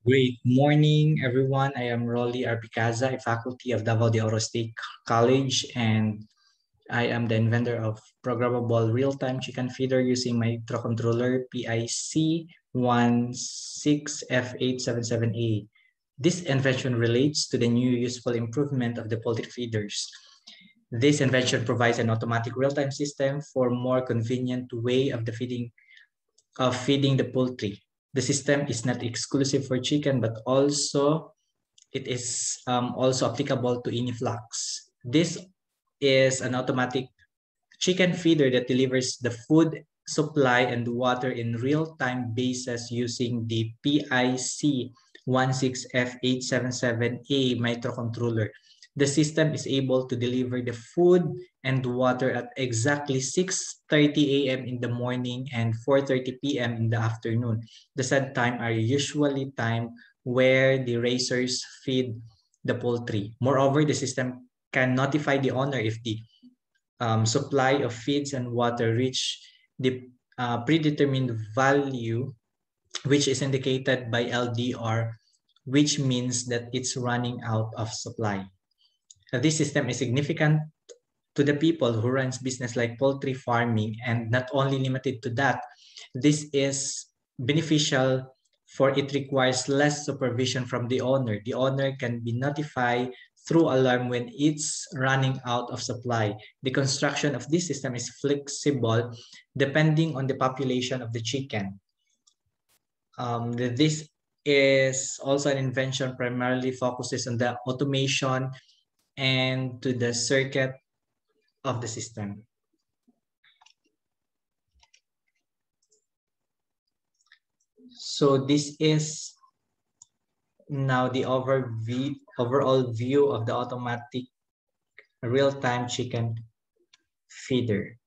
Great morning, everyone. I am Rolly Arpicaza, a faculty of Davao de Oro State College, and I am the inventor of programmable real-time chicken feeder using microcontroller PIC16F877A. This invention relates to the new useful improvement of the poultry feeders. This invention provides an automatic real-time system for more convenient way of feeding the poultry. The system is not exclusive for chicken, but also it is also applicable to any flocks. This is an automatic chicken feeder that delivers the food supply and water in real-time basis using the PIC16F877A microcontroller. The system is able to deliver the food and water at exactly 6:30 a.m. in the morning and 4:30 p.m. in the afternoon. The said time are usually time where the racers feed the poultry. Moreover, the system can notify the owner if the supply of feeds and water reach the predetermined value, which is indicated by LDR, which means that it's running out of supply. This system is significant to the people who runs business like poultry farming, and not only limited to that, this is beneficial for it requires less supervision from the owner. The owner can be notified through alarm when it's running out of supply. The construction of this system is flexible depending on the population of the chicken. This is also an invention primarily focuses on the automation and to the circuit of the system. So this is now the overall view of the automatic real-time chicken feeder.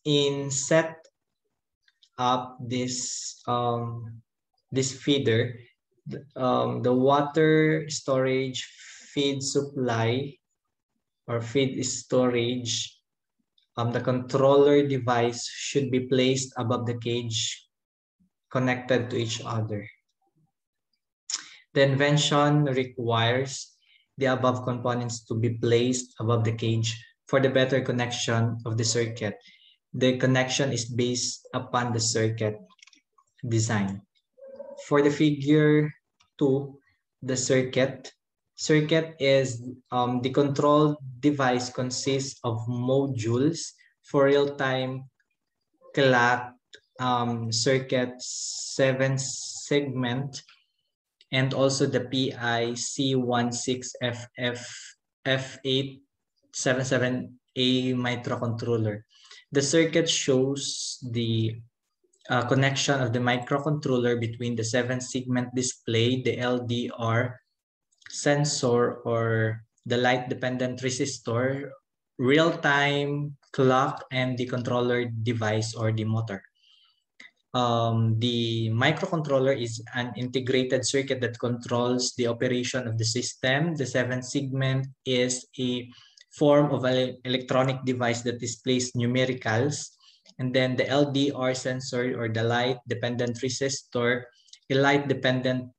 In set up this feeder, the water storage, feed supply, or feed storage, the controller device should be placed above the cage connected to each other. The invention requires the above components to be placed above the cage for the better connection of the circuit. The connection is based upon the circuit design. For the figure 2, the circuit is the control device consists of modules for real-time clock circuit 7-segment and also the PIC16FF877A microcontroller. The circuit shows the connection of the microcontroller between the 7-segment display, the LDR sensor or the light-dependent resistor, real-time clock, and the controller device or the motor. The microcontroller is an integrated circuit that controls the operation of the system. The 7-segment is a form of an electronic device that displays numericals. And then the LDR sensor or the light-dependent resistor, a light-dependent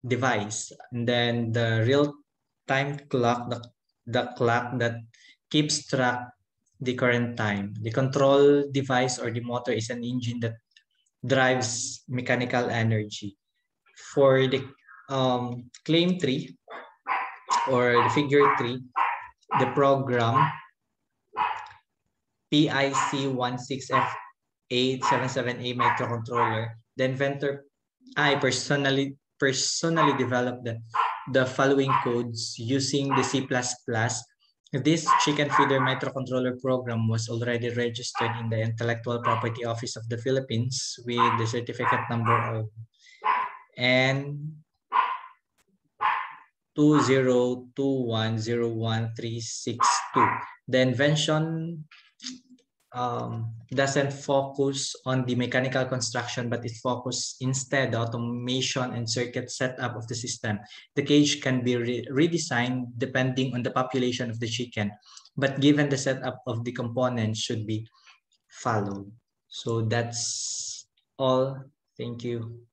device. And then the real-time clock, the clock that keeps track the current time. The control device or the motor is an engine that drives mechanical energy. For the claim 3 or the figure 3, the program PIC16F877A microcontroller, the inventor, I personally developed the following codes using the C++. This chicken feeder microcontroller program was already registered in the Intellectual Property Office of the Philippines with the certificate number of N2021013662. The invention doesn't focus on the mechanical construction, but it focuses instead the automation and circuit setup of the system. The cage can be redesigned depending on the population of the chicken, but given the setup of the components should be followed. So that's all. Thank you.